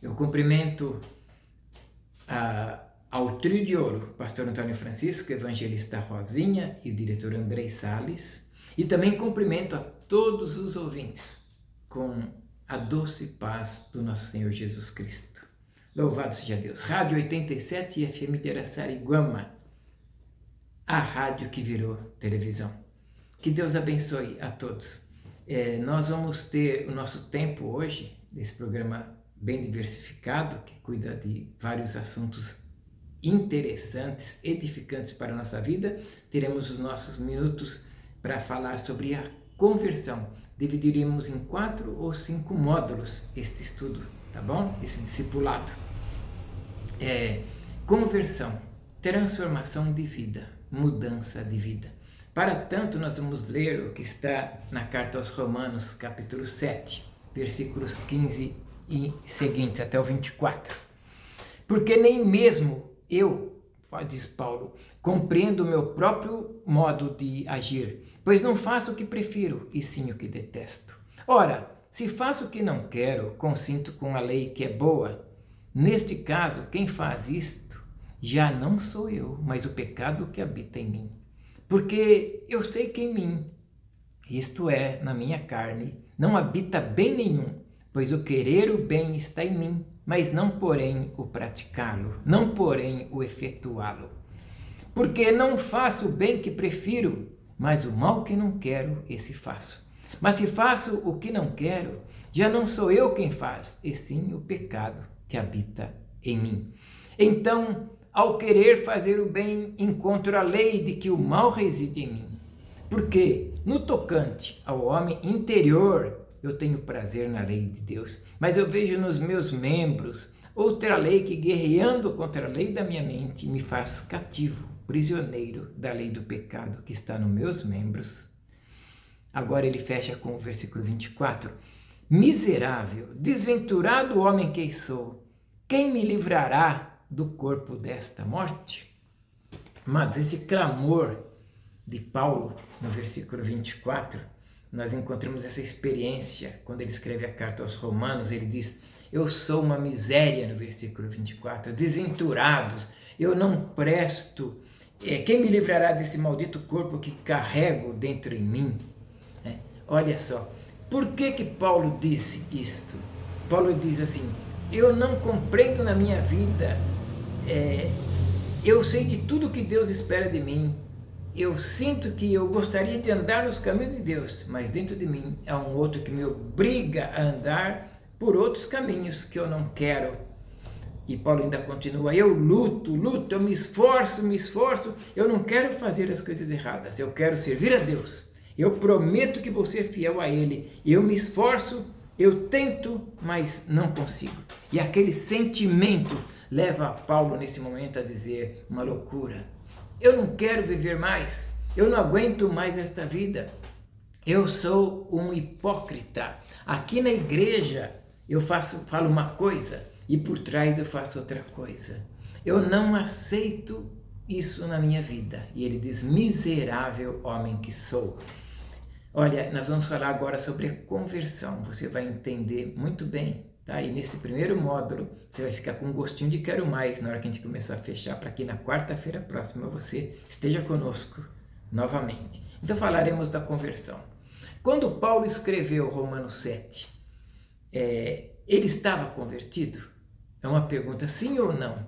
Eu cumprimento ao trio de ouro, pastor Antônio Francisco, evangelista Rosinha e o diretor Andrei Salles, e também cumprimento a todos os ouvintes com a doce paz do nosso Senhor Jesus Cristo. Louvado seja Deus. Rádio 87 FM de Araçariguama, a rádio que virou televisão. Que Deus abençoe a todos. Nós vamos ter o nosso tempo hoje, desse programa bem diversificado, que cuida de vários assuntos interessantes, edificantes para a nossa vida. Teremos os nossos minutos para falar sobre a conversão. Dividiremos em 4 ou 5 módulos este estudo, tá bom? Esse discipulado. Conversão, transformação de vida, mudança de vida. Para tanto, nós vamos ler o que está na carta aos Romanos, capítulo 7, versículos 15 e seguintes, até o 24. Porque nem mesmo eu, diz Paulo, compreendo o meu próprio modo de agir, pois não faço o que prefiro, e sim o que detesto. Ora, se faço o que não quero, consinto com a lei que é boa. Neste caso, quem faz isto já não sou eu, mas o pecado que habita em mim. Porque eu sei que em mim, isto é, na minha carne, não habita bem nenhum, pois o querer o bem está em mim, mas não porém o praticá-lo, não porém o efetuá-lo. Porque não faço o bem que prefiro, mas o mal que não quero, esse faço. Mas se faço o que não quero, já não sou eu quem faz, e sim o pecado que habita em mim. Então, ao querer fazer o bem, encontro a lei de que o mal reside em mim. Porque, no tocante ao homem interior, eu tenho prazer na lei de Deus, mas eu vejo nos meus membros outra lei que, guerreando contra a lei da minha mente, me faz cativo, prisioneiro da lei do pecado que está nos meus membros. Agora ele fecha com o versículo 24. Miserável, desventurado homem que sou, quem me livrará do corpo desta morte? Mas esse clamor de Paulo, no versículo 24, nós encontramos essa experiência, quando ele escreve a carta aos Romanos, ele diz, eu sou uma miséria, no versículo 24, desventurados, eu não presto, quem me livrará desse maldito corpo que carrego dentro em mim? Olha só, por que Paulo disse isto? Paulo diz assim, eu não compreendo na minha vida, eu sei de tudo que Deus espera de mim, eu sinto que eu gostaria de andar nos caminhos de Deus, mas dentro de mim há um outro que me obriga a andar por outros caminhos que eu não quero. E Paulo ainda continua, eu luto, eu me esforço, eu não quero fazer as coisas erradas, eu quero servir a Deus, eu prometo que vou ser fiel a Ele, eu me esforço, eu tento, mas não consigo. E aquele sentimento leva Paulo nesse momento a dizer uma loucura. Eu não quero viver mais, eu não aguento mais esta vida, eu sou um hipócrita. Aqui na igreja eu falo uma coisa e por trás eu faço outra coisa. Eu não aceito isso na minha vida. E ele diz, miserável homem que sou. Olha, nós vamos falar agora sobre a conversão, você vai entender muito bem. Tá? E nesse primeiro módulo, você vai ficar com um gostinho de quero mais na hora que a gente começar a fechar, para que na quarta-feira próxima você esteja conosco novamente. Então falaremos da conversão. Quando Paulo escreveu Romanos 7, ele estava convertido? É uma pergunta sim ou não?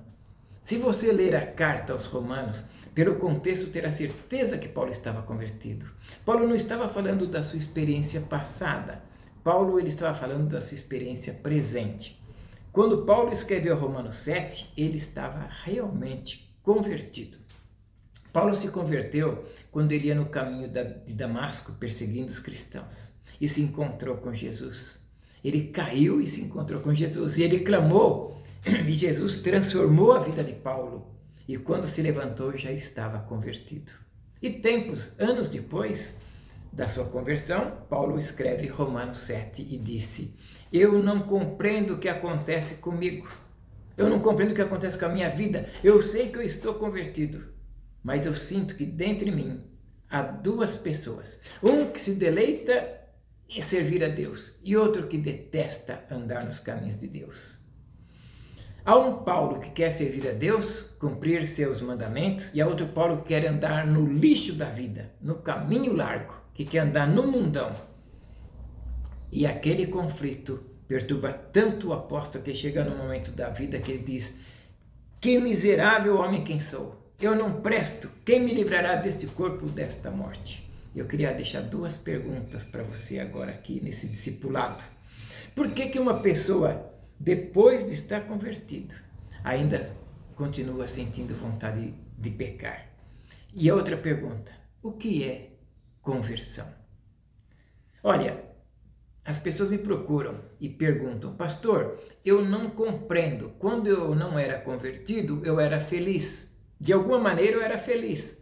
Se você ler a carta aos Romanos, pelo contexto terá certeza que Paulo estava convertido. Paulo não estava falando da sua experiência passada, Paulo ele estava falando da sua experiência presente. Quando Paulo escreveu Romanos 7, ele estava realmente convertido. Paulo se converteu quando ele ia no caminho de Damasco perseguindo os cristãos e se encontrou com Jesus. Ele caiu e se encontrou com Jesus e ele clamou e Jesus transformou a vida de Paulo e quando se levantou já estava convertido. E anos depois da sua conversão, Paulo escreve Romanos 7 e disse, eu não compreendo o que acontece comigo, eu não compreendo o que acontece com a minha vida, eu sei que eu estou convertido, mas eu sinto que dentro de mim há duas pessoas, um que se deleita em servir a Deus e outro que detesta andar nos caminhos de Deus. Há um Paulo que quer servir a Deus, cumprir seus mandamentos, e há outro Paulo que quer andar no lixo da vida, no caminho largo, que quer andar no mundão. E aquele conflito perturba tanto o apóstolo que chega no momento da vida que ele diz: que miserável homem quem sou, eu não presto, quem me livrará deste corpo, desta morte? Eu queria deixar 2 perguntas para você agora aqui nesse discipulado. Por que uma pessoa, depois de estar convertido, ainda continua sentindo vontade de pecar? E a outra pergunta: o que é conversão? Olha, as pessoas me procuram e perguntam: pastor, eu não compreendo. Quando eu não era convertido, eu era feliz. De alguma maneira eu era feliz.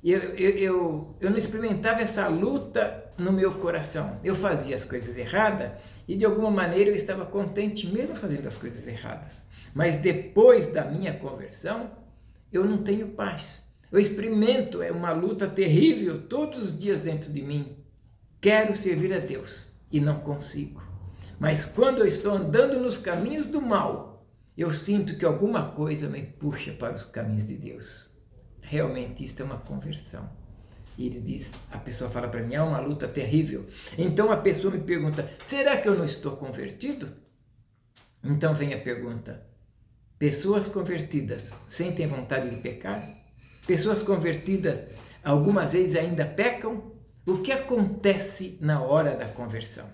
Eu não experimentava essa luta no meu coração. Eu fazia as coisas erradas e de alguma maneira eu estava contente mesmo fazendo as coisas erradas. Mas depois da minha conversão, eu não tenho paz. Eu experimento uma luta terrível todos os dias dentro de mim. Quero servir a Deus e não consigo. Mas quando eu estou andando nos caminhos do mal, eu sinto que alguma coisa me puxa para os caminhos de Deus. Realmente isto é uma conversão. E ele diz, a pessoa fala para mim, é uma luta terrível. Então a pessoa me pergunta, será que eu não estou convertido? Então vem a pergunta, pessoas convertidas sentem vontade de pecar? Pessoas convertidas algumas vezes ainda pecam? O que acontece na hora da conversão?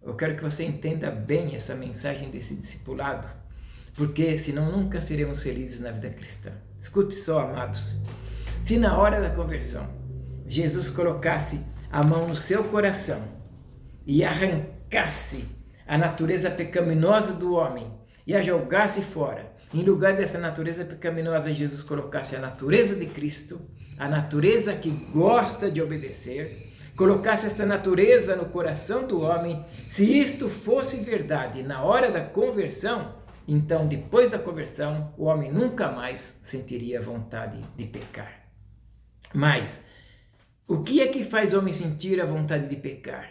Eu quero que você entenda bem essa mensagem desse discipulado, porque senão nunca seremos felizes na vida cristã. Escute só, amados, se na hora da conversão Jesus colocasse a mão no seu coração e arrancasse a natureza pecaminosa do homem e a jogasse fora, em lugar dessa natureza pecaminosa, Jesus colocasse a natureza de Cristo, a natureza que gosta de obedecer, colocasse esta natureza no coração do homem, se isto fosse verdade na hora da conversão, então depois da conversão, o homem nunca mais sentiria vontade de pecar. Mas, o que é que faz o homem sentir a vontade de pecar?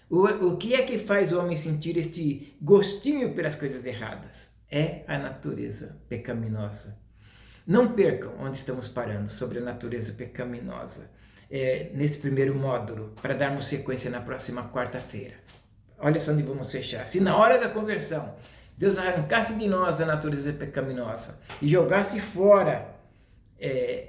O que é que faz o homem sentir este gostinho pelas coisas erradas? É a natureza pecaminosa. Não percam onde estamos parando sobre a natureza pecaminosa nesse primeiro módulo, para darmos sequência na próxima quarta-feira. Olha só onde vamos fechar. Se na hora da conversão Deus arrancasse de nós a natureza pecaminosa e jogasse fora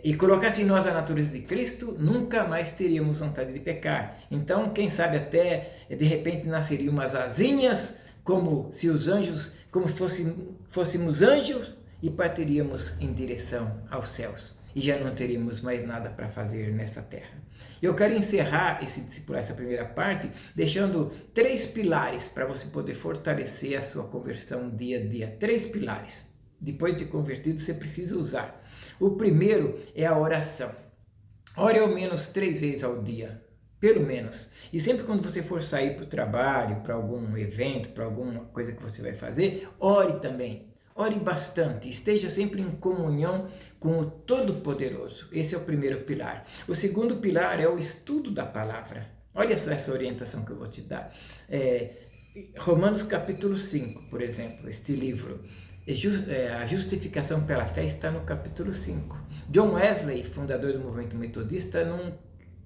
e colocasse em nós a natureza de Cristo, nunca mais teríamos vontade de pecar. Então, quem sabe até de repente nasceriam umas asinhas, como se os anjos, como se fôssemos anjos, e partiríamos em direção aos céus. E já não teríamos mais nada para fazer nesta terra. Eu quero encerrar essa primeira parte, deixando 3 pilares para você poder fortalecer a sua conversão dia a dia. 3 pilares. Depois de convertido, você precisa usar. O primeiro é a oração. Ore ao menos 3 vezes ao dia, pelo menos. E sempre quando você for sair para o trabalho, para algum evento, para alguma coisa que você vai fazer, ore também. Ore bastante, esteja sempre em comunhão com o Todo-Poderoso. Esse é o primeiro pilar. O segundo pilar é o estudo da palavra. Olha só essa orientação que eu vou te dar. Romanos capítulo 5, por exemplo, este livro. A justificação pela fé está no capítulo 5. John Wesley, fundador do movimento metodista,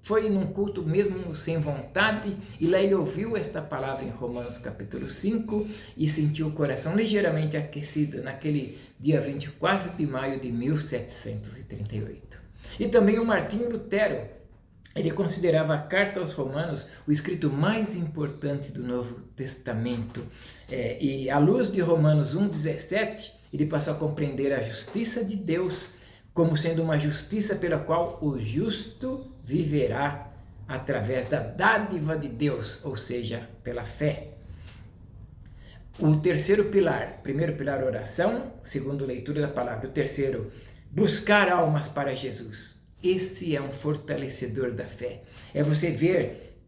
foi num culto mesmo sem vontade, e lá ele ouviu esta palavra em Romanos capítulo 5 e sentiu o coração ligeiramente aquecido naquele dia 24 de maio de 1738. E também o Martinho Lutero, ele considerava a carta aos Romanos o escrito mais importante do Novo Testamento. E à luz de Romanos 1,17, ele passou a compreender a justiça de Deus como sendo uma justiça pela qual o justo viverá através da dádiva de Deus, ou seja, pela fé. O terceiro pilar, primeiro pilar, oração, segundo, leitura da palavra. O terceiro, buscar almas para Jesus. Esse é um fortalecedor da fé. É você ver,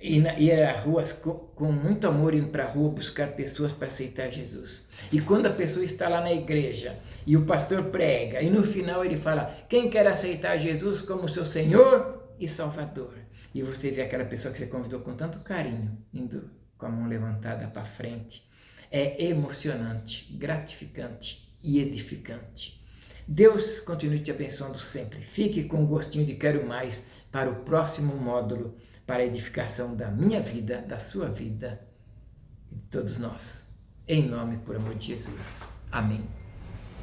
ir às ruas com muito amor, indo para a rua buscar pessoas para aceitar Jesus. E quando a pessoa está lá na igreja e o pastor prega, e no final ele fala, quem quer aceitar Jesus como seu Senhor e Salvador? E você vê aquela pessoa que você convidou com tanto carinho, indo com a mão levantada para frente. é emocionante, gratificante e edificante. Deus continue te abençoando sempre. Fique com um gostinho de quero mais para o próximo módulo, para a edificação da minha vida, da sua vida e de todos nós. Em nome, por amor de Jesus. Amém.